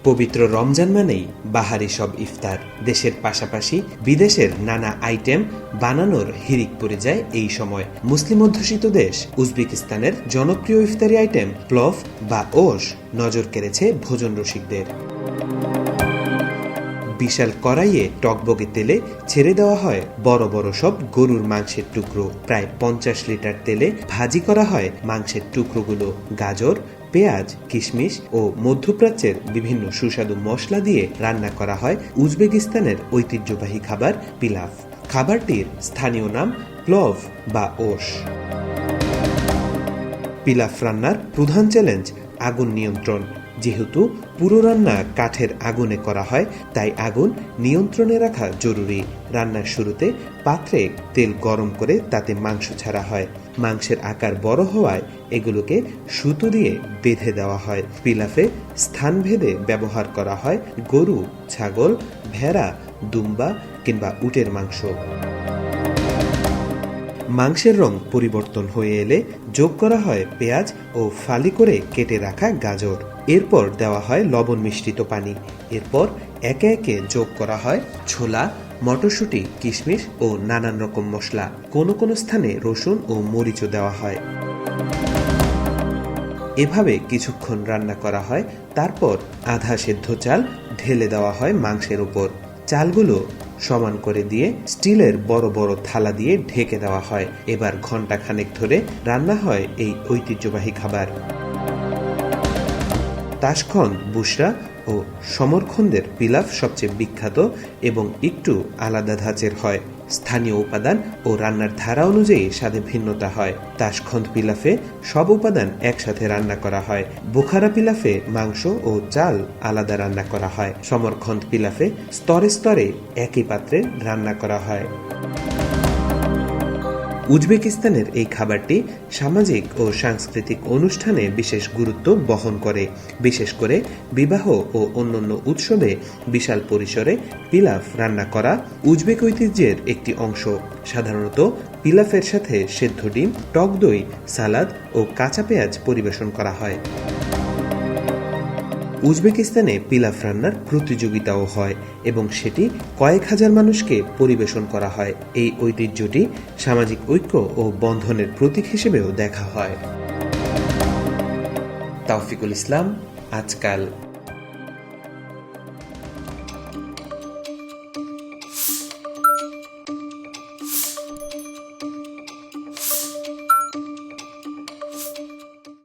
পবিত্র রমজান মানেই বাহারি সব ইফতার। দেশের পাশাপাশি বিদেশের নানা আইটেম বানানোর হিড়িক পড়ে যায় এই সময়। মুসলিম অধ্যুষিত দেশ উজবেকিস্তানের জনপ্রিয় ইফতারি আইটেম প্লভ বা ওশ নজর কেড়েছে ভোজন রসিকদের। বিশাল কড়াইয়ে টকবগে তেলে ছেড়ে দেওয়া হয় বড় বড় সব গরুর মাংসের টুকরো। প্রায় 50 লিটার তেলে ভাজি করা হয় মাংসের টুকরোগুলো। গাজর, পেঁয়াজ, কিশমিশ ও মধ্যপ্রাচ্যের বিভিন্ন সুস্বাদু মশলা দিয়ে রান্না করা হয় উজবেকিস্তানের ঐতিহ্যবাহী খাবার পিলাফ। খাবারটির স্থানীয় নাম প্লভ বা ওশ। পিলাফ রান্নার প্রধান চ্যালেঞ্জ আগুন নিয়ন্ত্রণ। যেহেতু পুরো রান্না কাঠের আগুনে করা হয়, তাই আগুন নিয়ন্ত্রণে রাখা জরুরি। রান্নার শুরুতে পাত্রে তেল গরম করে তাতে মাংস ছাড়া হয়। মাংসের আকার বড় হওয়ায় এগুলোকে সুতো দিয়ে বেঁধে দেওয়া হয়। পিলাফে স্থানভেদে ব্যবহার করা হয় গরু, ছাগল, ভেড়া, দুম্বা কিংবা উটের মাংস। মাংসের রং পরিবর্তন হয়ে এলে যোগ করা হয় পেঁয়াজ ও ফালি করে কেটে রাখা গাজর। এরপর দেওয়া হয় লবণ মিশ্রিত পানি। এরপর একে একে যোগ করা হয় ছোলা, মটরশুঁটি, কিশমিশ ও নানান রকম মশলা। কোনো কোনো স্থানে রসুন ও মরিচও দেওয়া হয়। এভাবে কিছুক্ষণ রান্না করা হয়। তারপর আধা সেদ্ধ চাল ঢেলে দেওয়া হয় মাংসের উপর। চালগুলো সমান করে দিয়ে স্টিলের বড় বড় থালা দিয়ে ঢেকে দেওয়া হয়। এবার ঘন্টা খানেক ধরে রান্না হয় এই ঐতিহ্যবাহী খাবার। তাশখন্দ, বুশরা ও সমরখন্দের পিলাফ সবচেয়ে বিখ্যাত এবং একটু আলাদা ধাঁচের হয়। স্থানীয় উপাদান ও রান্নার ধারা অনুযায়ী স্বাদে ভিন্নতা হয়। তাশখন্দ পিলাফে সব উপাদান একসাথে রান্না করা হয়। বুখারা পিলাফে মাংস ও চাল আলাদা রান্না করা হয়। সমরখন্দ পিলাফে স্তরে স্তরে একই পাত্রে রান্না করা হয়। উজবেকিস্তানের এই খাবারটি সামাজিক ও সাংস্কৃতিক অনুষ্ঠানে বিশেষ গুরুত্ব বহন করে। বিশেষ করে বিবাহ ও অন্যান্য উৎসবে বিশাল পরিসরে পিলাফ রান্না করা উজবেক ঐতিহ্যের একটি অংশ। সাধারণত পিলাফের সাথে সেদ্ধ ডিম, টক দই, সালাদ ও কাঁচা পেঁয়াজ পরিবেশন করা হয়। উজবেকিস্তানে পিলাফ রান্নার প্রতিযোগিতাও হয় এবং সেটি কয়েক হাজার মানুষকে পরিবেশন করা হয়। এই ঐতিহ্যটি সামাজিক ঐক্য ও বন্ধনের প্রতীক হিসেবেও দেখা হয়। তাওফিকুল ইসলাম, আজকাল।